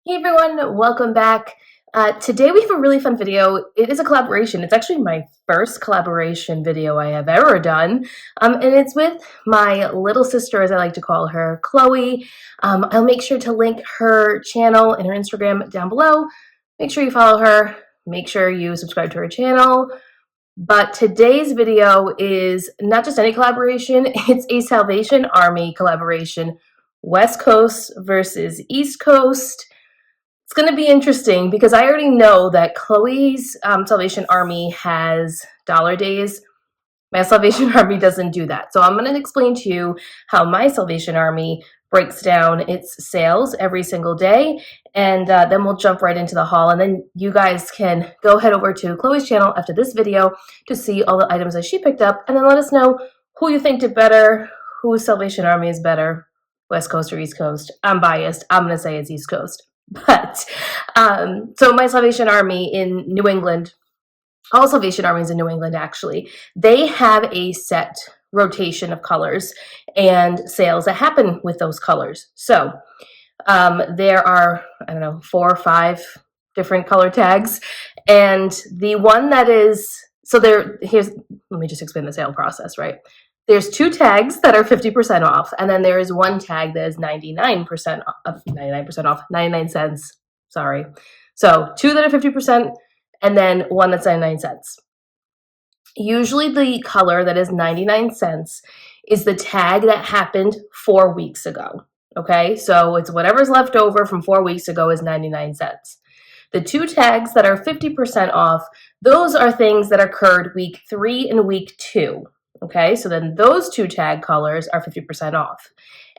Hey everyone, welcome back. Today we have a really fun video. It is a collaboration. It's actually my first collaboration video I have ever done. And it's with my little sister, as I like to call her, Chloe. I'll make sure to link her channel and her Instagram down below. Make sure you follow her. Make sure you subscribe to her channel. But today's video is not just any collaboration, it's a Salvation Army collaboration. West Coast versus East Coast. It's going to be interesting because I already know that Chloe's Salvation Army has dollar days. My Salvation Army doesn't do that. So I'm going to explain to you how my Salvation Army breaks down its sales every single day. And then we'll jump right into the haul. And then you guys can go head over to Chloe's channel after this video to see all the items that she picked up. And then let us know who you think did better, whose Salvation Army is better, West Coast or East Coast. I'm biased. I'm going to say it's East Coast. But, so my Salvation Army in New England, all Salvation Armies in New England actually, they have a set rotation of colors and sales that happen with those colors. So there are, I don't know, 4 or 5 different color tags. And the one that is, so let me just explain the sale process, right? There's 2 tags that are 50% off, and then there is 1 tag that is 99% off, 99 cents, sorry. So 2 that are 50%, and then 1 that's 99 cents. Usually the color that is 99 cents is the tag that happened 4 weeks ago, okay? So it's whatever's left over from 4 weeks ago is 99 cents. The 2 tags that are 50% off, those are things that occurred week 3 and week 2. Okay, so then those 2 tag colors are 50% off.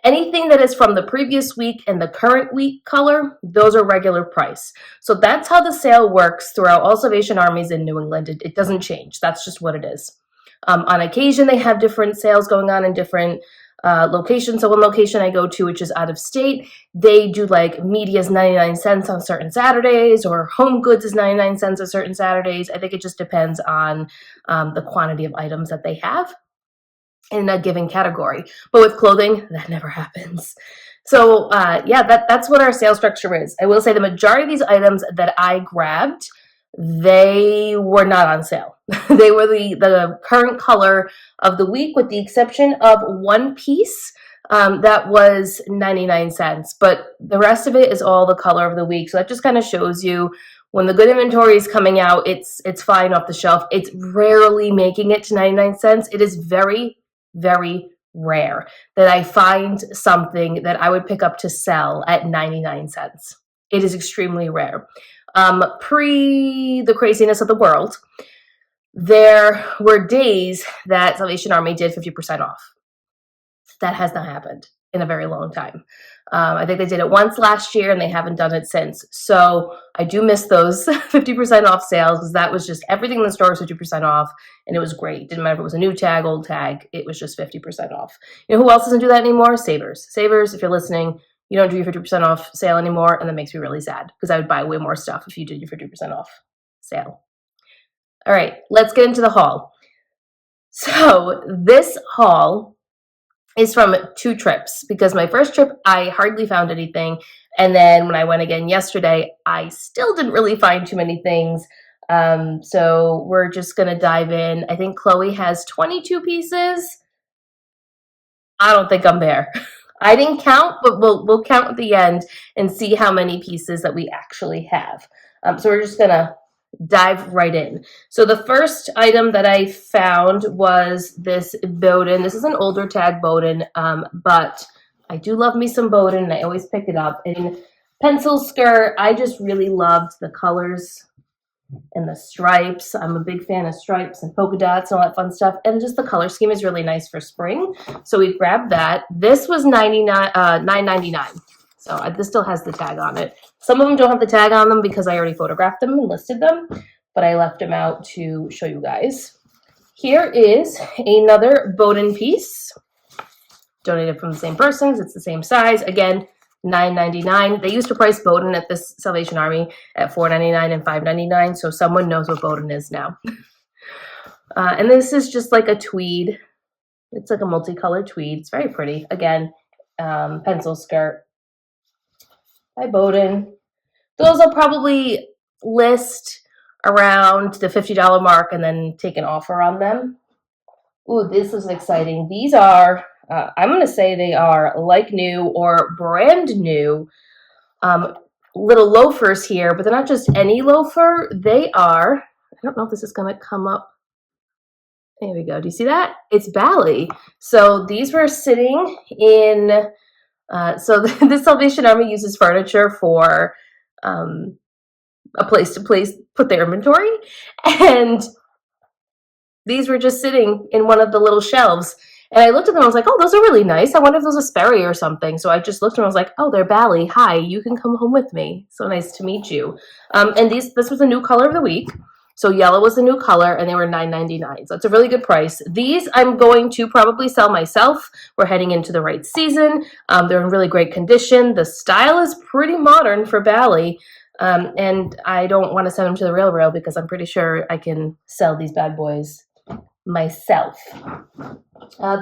Anything that is from the previous week and the current week color, those are regular price. So that's how the sale works throughout all Salvation Armies in New England. It doesn't change. That's just what it is. On occasion, they have different sales going on in different locations. So one location I go to, which is out of state, they do like media is 99 cents on certain Saturdays, or home goods is 99 cents on certain Saturdays. I think it just depends on the quantity of items that they have in a given category. But with clothing, that never happens. So yeah, that's what our sales structure is. I will say the majority of these items that I grabbed, they were not on sale. They were the current color of the week, with the exception of 1 piece that was 99 cents. But the rest of it is all the color of the week. So that just kind of shows you when the good inventory is coming out, it's flying off the shelf. It's rarely making it to 99 cents. It is very, very rare that I find something that I would pick up to sell at 99 cents. It is extremely rare. Pre the craziness of the world, there were days that Salvation Army did 50% off. That has not happened in a very long time. I think they did it once last year and they haven't done it since. So I do miss those 50% off sales, because that was just everything in the store was 50% off, and it was great. Didn't matter if it was a new tag, old tag, it was just 50% off. You know who else doesn't do that anymore? Savers. Savers, if you're listening, you don't do your 50% off sale anymore, and that makes me really sad, because I would buy way more stuff if you did your 50% off sale. All right, let's get into the haul. So this haul is from 2 trips, because my first trip, I hardly found anything. And then when I went again yesterday, I still didn't really find too many things. So we're just going to dive in. I think Chloe has 22 pieces. I don't think I'm there. I didn't count, but we'll count at the end and see how many pieces that we actually have. So we're just going to dive right in. So the first item that I found was this Bowden. This is an older tag Bowden, but I do love me some Bowden, and I always pick it up. In pencil skirt, I just really loved the colors and the stripes. I'm a big fan of stripes and polka dots and all that fun stuff. And just the color scheme is really nice for spring. So we grabbed that. This was $9.99. So this still has the tag on it. Some of them don't have the tag on them because I already photographed them and listed them, but I left them out to show you guys. Here is another Bowden piece, donated from the same person. It's the same size. Again, $9.99. They used to price Bowden at this Salvation Army at $4.99 and $5.99, so someone knows what Bowden is now. And this is just like a tweed. It's like a multicolored tweed. It's very pretty. Again, pencil skirt by Bowden. Those I'll probably list around the $50 mark and then take an offer on them. Ooh, this is exciting. These are, I'm going to say they are like new or brand new little loafers here, but they're not just any loafer. They are, I don't know if this is going to come up. There we go. Do you see that? It's Bali. So these were sitting in, so the Salvation Army uses furniture for a place to put their inventory. And these were just sitting in one of the little shelves. And I looked at them, I was like, oh, those are really nice. I wonder if those are Sperry or something. So I just looked at them, I was like, oh, they're Bali. Hi, you can come home with me. So nice to meet you. And this was a new color of the week. So yellow was the new color, and they were $9.99. So it's a really good price. These I'm going to probably sell myself. We're heading into the right season. They're in really great condition. The style is pretty modern for Bali. And I don't want to send them to the rail because I'm pretty sure I can sell these bad boys myself.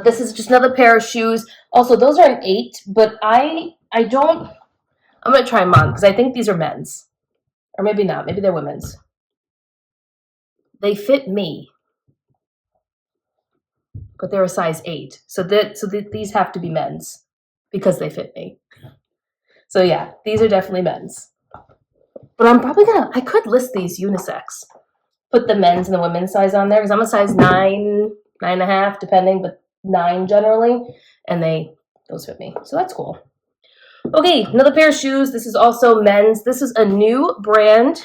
This is just another pair of shoes. Also, those are an 8, but I'm going to try them on because I think these are men's. Or maybe not. Maybe they're women's. They fit me, but they're a size 8. So these have to be men's because they fit me. So yeah, these are definitely men's. But I'm probably I could list these unisex. Put the men's and the women's size on there because I'm a size 9, 9.5, depending, but 9 generally. And those fit me. So that's cool. Okay, another pair of shoes. This is also men's. This is a new brand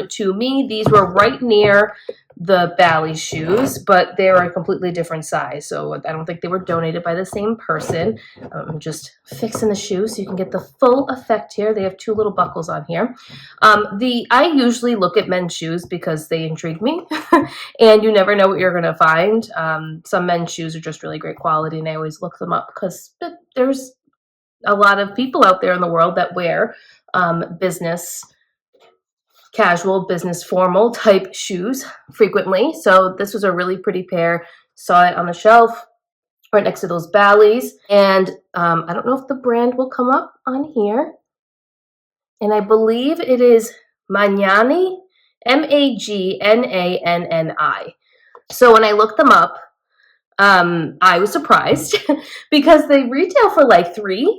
to me. These were right near the Bali shoes, but they are a completely different size. So I don't think they were donated by the same person. I'm just fixing the shoes so you can get the full effect here. They have 2 little buckles on here. I usually look at men's shoes because they intrigue me, and you never know what you're going to find. Some men's shoes are just really great quality, and I always look them up because there's a lot of people out there in the world that wear business casual, business formal type shoes frequently. So this was a really pretty pair. Saw it on the shelf right next to those Balis. And I don't know if the brand will come up on here. And I believe it is Magnani, Magnaanni. So when I looked them up, I was surprised because they retail for like $300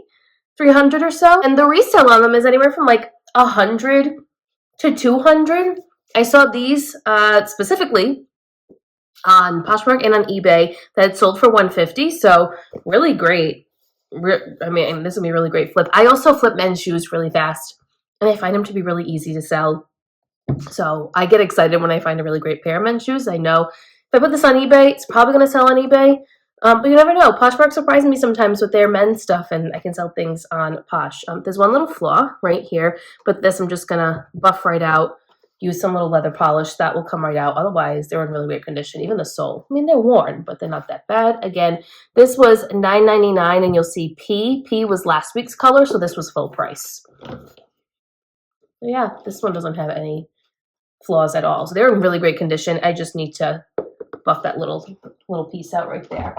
or so. And the resale on them is anywhere from like $100 to $200. I saw these specifically on Poshmark and on eBay that had sold for $150. So really great. I mean, this will be a really great flip. I also flip men's shoes really fast, and I find them to be really easy to sell. So I get excited when I find a really great pair of men's shoes. I know if I put this on eBay, it's probably going to sell on eBay. But you never know. Poshmark surprises me sometimes with their men's stuff, and I can sell things on Posh. There's one little flaw right here, but this I'm just going to buff right out, use some little leather polish. That will come right out. Otherwise, they're in really great condition. Even the sole. I mean, they're worn, but they're not that bad. Again, this was $9.99, and you'll see P. P was last week's color, so this was full price. So yeah, this one doesn't have any flaws at all. So they're in really great condition. I just need to buff that little piece out right there.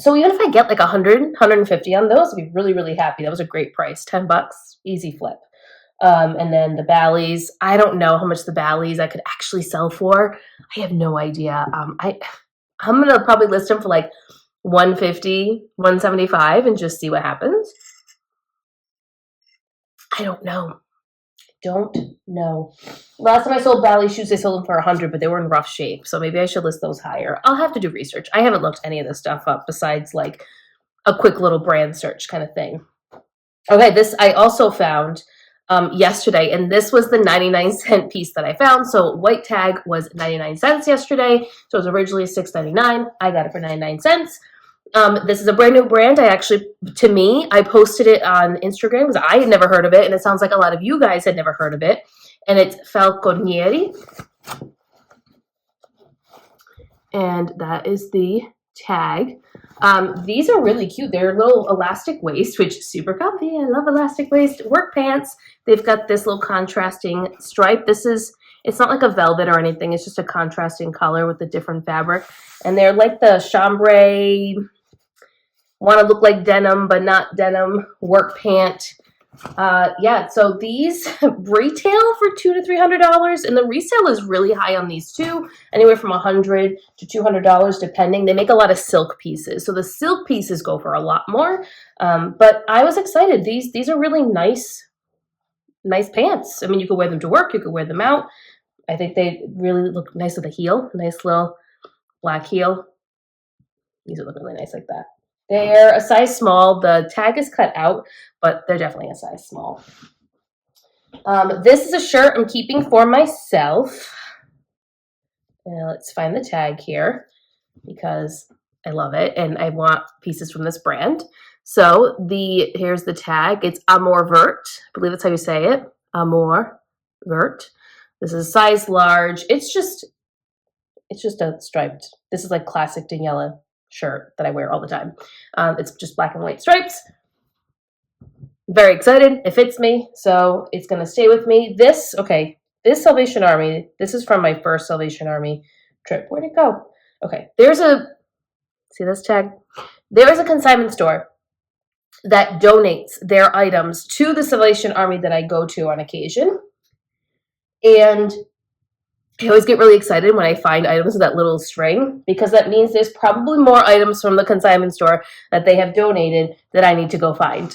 So even if I get like 100, 150 on those, I'd be really, really happy. That was a great price. $10, easy flip. And then the Balis, I don't know how much the Balis I could actually sell for. I have no idea. I'm going to probably list them for like $150, $175 and just see what happens. I don't know. Last time I sold Bali shoes, I sold them for $100, but they were in rough shape. So maybe I should list those higher. I'll have to do research. I haven't looked any of this stuff up besides like a quick little brand search kind of thing. Okay, this I also found yesterday, and this was the 99-cent piece that I found. So white tag was 99 cents yesterday. So it was originally $6.99. I got it for 99 cents. This is a brand new brand. I posted it on Instagram because I had never heard of it, and it sounds like a lot of you guys had never heard of it. And it's Falconieri. And that is the tag. These are really cute. They're little elastic waist, which is super comfy. I love elastic waist. Work pants. They've got this little contrasting stripe. It's not like a velvet or anything. It's just a contrasting color with a different fabric. And they're like the chambray, want to look like denim, but not denim, work pant. Yeah, so these retail for $200 to $300, and the resale is really high on these too, anywhere from $100 to $200 depending. They make a lot of silk pieces, so the silk pieces go for a lot more. But I was excited. These are really nice pants. I mean, you could wear them to work, you could wear them out. I think they really look nice with a heel, nice little black heel. These would look really nice like that. They're a size small. The tag is cut out, but they're definitely a size small. This is a shirt I'm keeping for myself. Let's find the tag here because I love it and I want pieces from this brand. So here's the tag. It's Amour Vert. I believe that's how you say it. Amour Vert. This is a size large. It's just a striped. This is like classic Daniela shirt that I wear all the time. It's just black and white stripes. Very excited. It fits me, so it's going to stay with me. This Salvation Army, this is from my first Salvation Army trip. Where'd it go? Okay, see this tag? There is a consignment store that donates their items to the Salvation Army that I go to on occasion. And I always get really excited when I find items with that little string because that means there's probably more items from the consignment store that they have donated that I need to go find.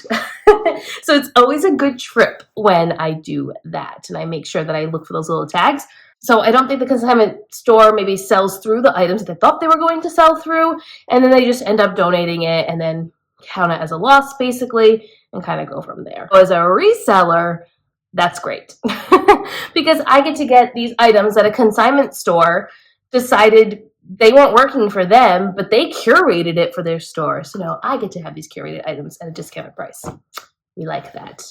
So it's always a good trip when I do that and I make sure that I look for those little tags. So I don't think the consignment store maybe sells through the items that they thought they were going to sell through, and then they just end up donating it and then count it as a loss basically and kind of go from there. So as a reseller, that's great because I get to get these items that a consignment store decided they weren't working for them, but they curated it for their store. So now I get to have these curated items at a discounted price. We like that.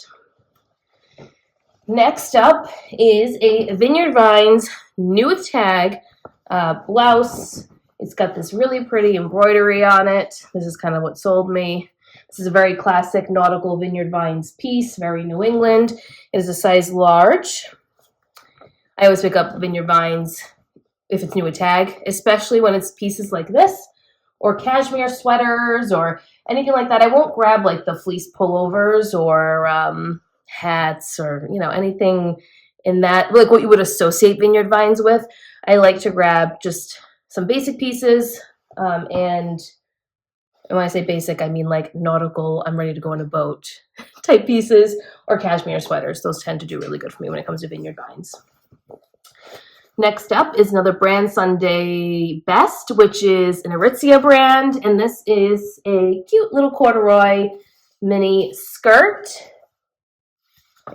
Next up is a Vineyard Vines new with tag blouse. It's got this really pretty embroidery on it. This is kind of what sold me. This is a very classic nautical Vineyard Vines piece, very New England. It is a size large. I always pick up Vineyard Vines if it's new with tag, especially when it's pieces like this or cashmere sweaters or anything like that. I won't grab like the fleece pullovers or hats or, anything in that, like what you would associate Vineyard Vines with. I like to grab just some basic pieces and when I say basic, I mean like nautical, I'm ready to go on a boat type pieces or cashmere sweaters. Those tend to do really good for me when it comes to Vineyard Vines. Next up is another brand, Sunday Best, which is an Aritzia brand. And this is a cute little corduroy mini skirt.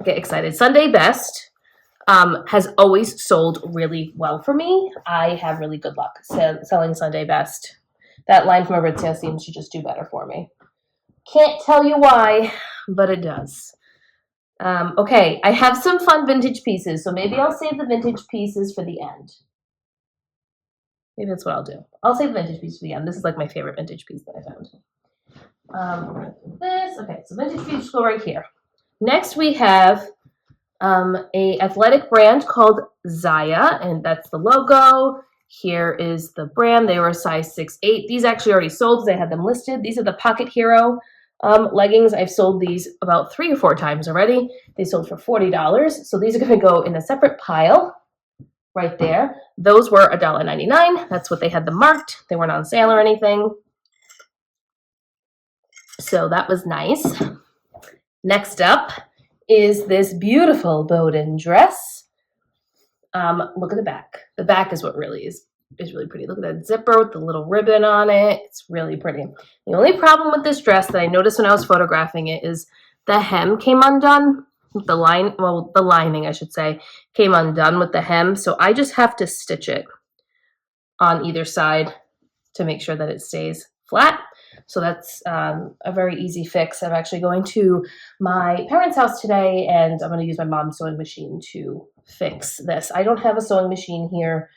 Get excited. Sunday Best has always sold really well for me. I have really good luck selling Sunday Best. That line from Aritzia seems to just do better for me. Can't tell you why, but it does. Okay, I have some fun vintage pieces, so maybe I'll save the vintage pieces for the end. Maybe that's what I'll do. I'll save the vintage piece for the end. This is like my favorite vintage piece that I found. Okay, so vintage pieces go right here. Next we have a athletic brand called Zaya, and that's the logo. Here is the brand. They were a size 6'8". These actually already sold because I had them listed. These are the Pocket Hero leggings. I've sold these about 3 or 4 times already. They sold for $40. So these are going to go in a separate pile right there. Those were $1.99. That's what they had them marked. They weren't on sale or anything. So that was nice. Next up is this beautiful Bowden dress. Look at the back. The back is what really is really pretty. Look at that zipper with the little ribbon on it. It's really pretty. The only problem with this dress that I noticed when I was photographing it is the hem came undone. The lining, I should say, came undone with the hem. So I just have to stitch it on either side to make sure that it stays flat. So that's a very easy fix. I'm actually going to my parents' house today, and I'm going to use my mom's sewing machine to fix this. I don't have a sewing machine here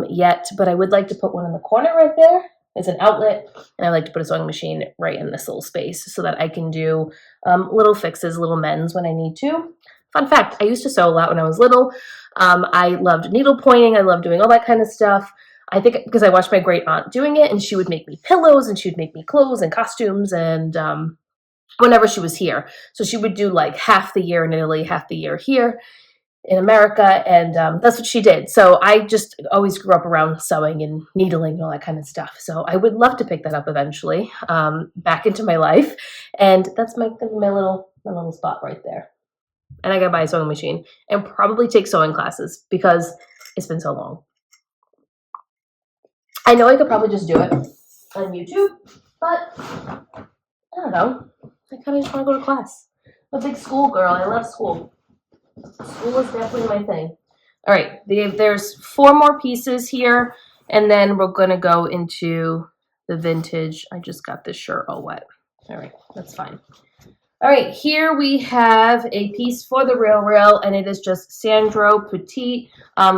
yet, but I would like to put one in the corner right there as an outlet, and I like to put a sewing machine right in this little space so that I can do little fixes, little mends when I need to. Fun fact, I used to sew a lot when I was little. I loved needle pointing. I loved doing all that kind of stuff. I think because I watched my great aunt doing it, and she would make me pillows, and she would make me clothes and costumes, and whenever she was here. So she would do like half the year in Italy, half the year here in America, and that's what she did. So I just always grew up around sewing and needling and all that kind of stuff. So I would love to pick that up eventually, back into my life. And that's my little spot right there. And I gotta buy a sewing machine and probably take sewing classes because it's been so long. I know I could probably just do it on YouTube, but I don't know. I kind of just want to go to class. I'm a big school girl. I love school. School is definitely my thing. All right, there's 4 more pieces here, and then we're going to go into the vintage. I just got this shirt all wet. All right, that's fine. All right, here we have a piece for the Real, and it is just Sandro Petite.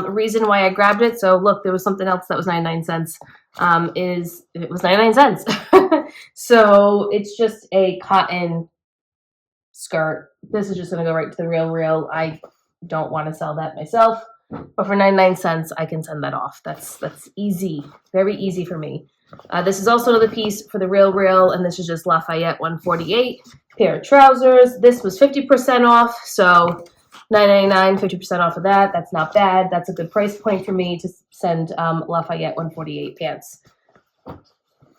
Reason why I grabbed it, so look, there was something else that was 99 cents. It was 99 cents. So it's just a cotton skirt. This is just going to go right to the Real. I don't want to sell that myself, but for 99 cents, I can send that off. That's easy, very easy for me. This is also another piece for the Real, and this is just Lafayette 148 pair of trousers. This was 50% off, so $9.99, 50% off of that. That's not bad. That's a good price point for me to send Lafayette 148 pants.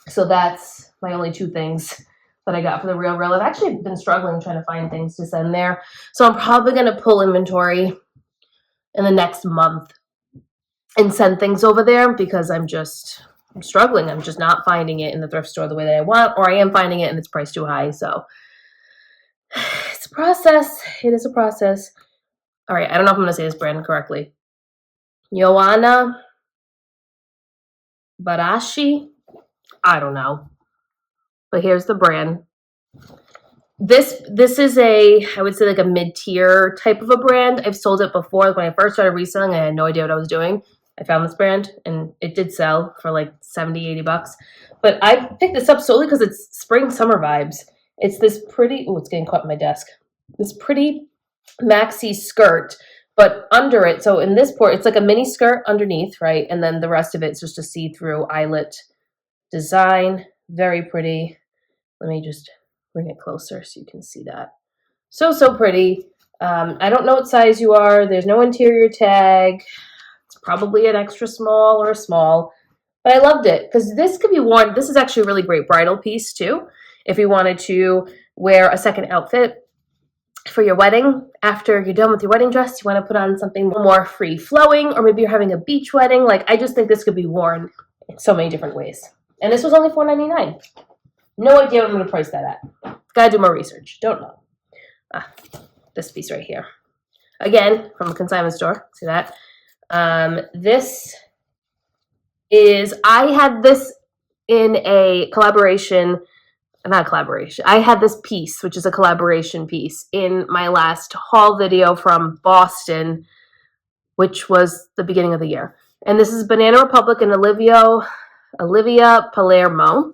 So that's my only 2 things that I got for the Real. I've actually been struggling trying to find things to send there. So I'm probably going to pull inventory in the next month and send things over there because I'm struggling. I'm just not finding it in the thrift store the way that I want, or I am finding it and it's priced too high. So it's a process. It is a process. All right, I don't know if I'm going to say this brand correctly. Joanna Barashi? I don't know. But here's the brand. This is I would say like a mid-tier type of a brand. I've sold it before. When I first started reselling, I had no idea what I was doing. I found this brand, and it did sell for like 70, 80 bucks. But I picked this up solely because it's spring, summer vibes. It's this pretty, it's getting caught in my desk. This pretty maxi skirt, but under it, so in this part, it's like a mini skirt underneath, right? And then the rest of it's just a see-through eyelet design. Very pretty. Let me just bring it closer so you can see that. So pretty. I don't know what size you are. There's no interior tag. It's probably an extra small or a small. But I loved it because this could be worn. This is actually a really great bridal piece too. If you wanted to wear a second outfit for your wedding, after you're done with your wedding dress, you want to put on something more free-flowing, or maybe you're having a beach wedding. Like, I just think this could be worn in so many different ways. And this was only $4.99. No idea what I'm going to price that at. Gotta do more research. Don't know. This piece right here. Again, from a consignment store. See that? This is, I had this in a collaboration, not a collaboration. I had this piece, which is a collaboration piece, in my last haul video from Boston, which was the beginning of the year. And this is Banana Republic and Olivia Palermo.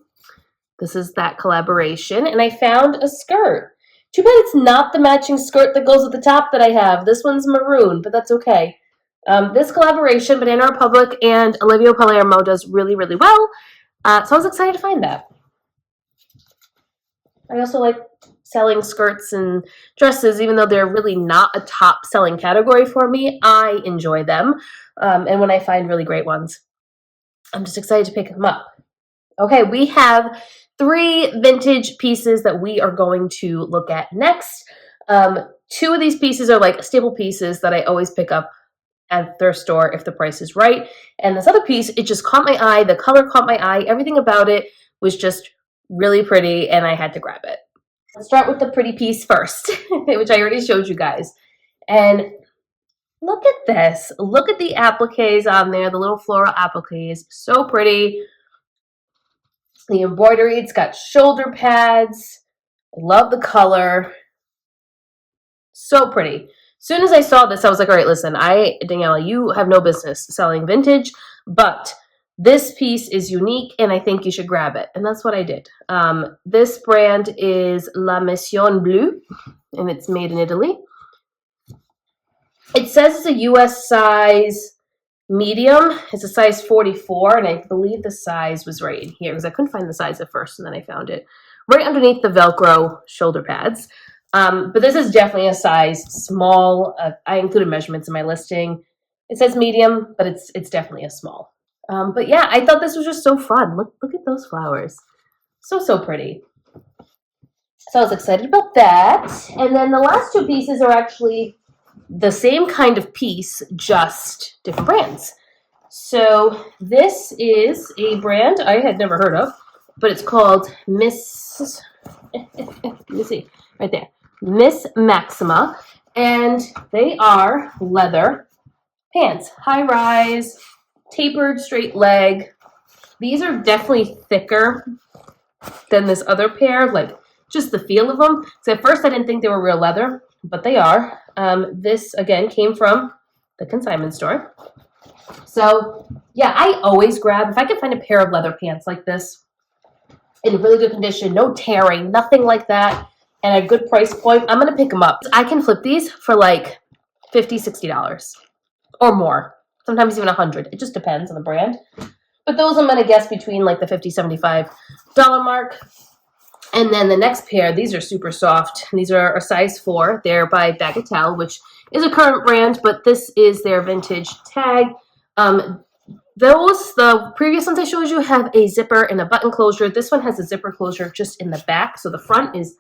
This is that collaboration. And I found a skirt. Too bad it's not the matching skirt that goes at the top that I have. This one's maroon, but that's okay. This collaboration, Banana Republic and Olivia Palermo, does really, really well. So I was excited to find that. I also like selling skirts and dresses, even though they're really not a top selling category for me. I enjoy them. And when I find really great ones, I'm just excited to pick them up. Okay, we have 3 vintage pieces that we are going to look at next. 2 of these pieces are like staple pieces that I always pick up at their store if the price is right. And this other piece, it just caught my eye. The color caught my eye. Everything about it was just really pretty, and I had to grab it. Let's start with the pretty piece first, which I already showed you guys. And look at this. Look at the appliques on there, the little floral appliques. So pretty. The embroidery, it's got shoulder pads. I love the color. So pretty. As soon as I saw this, I was like, all right, listen, Daniela, you have no business selling vintage, but this piece is unique, and I think you should grab it. And that's what I did. This brand is La Mission Bleue, and it's made in Italy. It says it's a US size medium. It's a size 44, and I believe the size was right in here because I couldn't find the size at first, and then I found it right underneath the Velcro shoulder pads. But this is definitely a size small. I included measurements in my listing. It says medium, but it's definitely a small. But yeah, I thought this was just so fun. Look at those flowers. So pretty. So I was excited about that. And then the last two pieces are actually the same kind of piece, just different brands. So this is a brand I had never heard of, but it's called Miss, let me see, right there, Miss Maxima, and they are leather pants, high rise, tapered straight leg. These are definitely thicker than this other pair, like just the feel of them. So at first I didn't think they were real leather, but they are. This again came from the Consignment store. So yeah, I always grab, if I can find a pair of leather pants like this in really good condition, no tearing, nothing like that, and a good price point, I'm going to pick them up. I can flip these for like $50, $60 or more, sometimes even $100. It just depends on the brand. But those I'm going to guess between like the $50, $75 mark. And then the next pair, these are super soft. These are a size 4. They're by Bagatelle, which is a current brand, but this is their vintage tag. The previous ones I showed you have a zipper and a button closure. This one has a zipper closure just in the back, so the front it's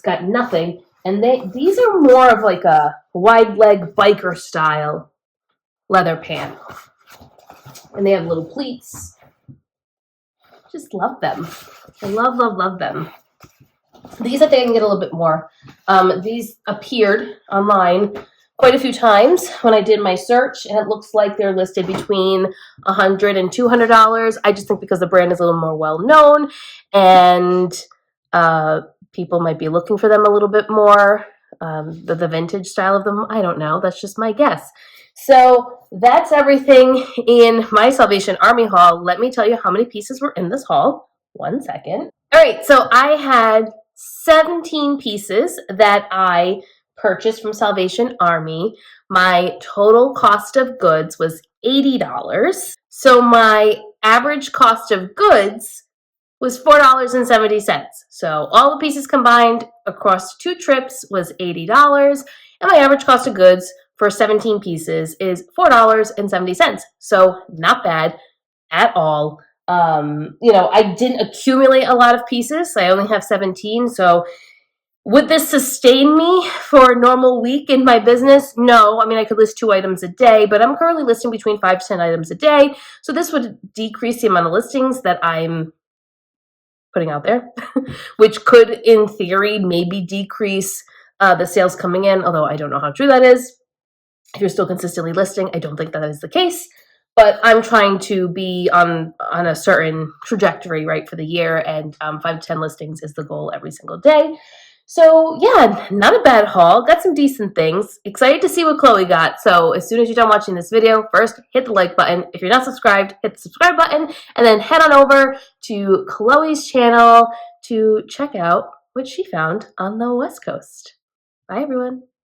got nothing. And these are more of like a wide leg biker style leather pant. And they have little pleats. Just love them. I love them. These I think I can get a little bit more. These appeared online quite a few times when I did my search, and it looks like they're listed between $100 and $200. I just think because the brand is a little more well known, and people might be looking for them a little bit more. The vintage style of them, I don't know. That's just my guess. So that's everything in my Salvation Army haul. Let me tell you how many pieces were in this haul. 1 second. All right, so I had 17 pieces that I purchased from Salvation Army. My total cost of goods was $80. So my average cost of goods was $4.70. So all the pieces combined across 2 trips was $80. And my average cost of goods for 17 pieces is $4.70. So not bad at all. I didn't accumulate a lot of pieces. I only have 17. So would this sustain me for a normal week in my business? No. I mean, I could list 2 items a day, but I'm currently listing between 5 to 10 items a day. So this would decrease the amount of listings that I'm putting out there, which could, in theory, maybe decrease the sales coming in, although I don't know how true that is. If you're still consistently listing, I don't think that is the case. But I'm trying to be on a certain trajectory, right, for the year, and 5 to 10 listings is the goal every single day. So yeah, not a bad haul. Got some decent things. Excited to see what Chloe got. So as soon as you're done watching this video, first hit the like button. If you're not subscribed, hit the subscribe button, and then head on over to Chloe's channel to check out what she found on the West Coast. Bye, everyone.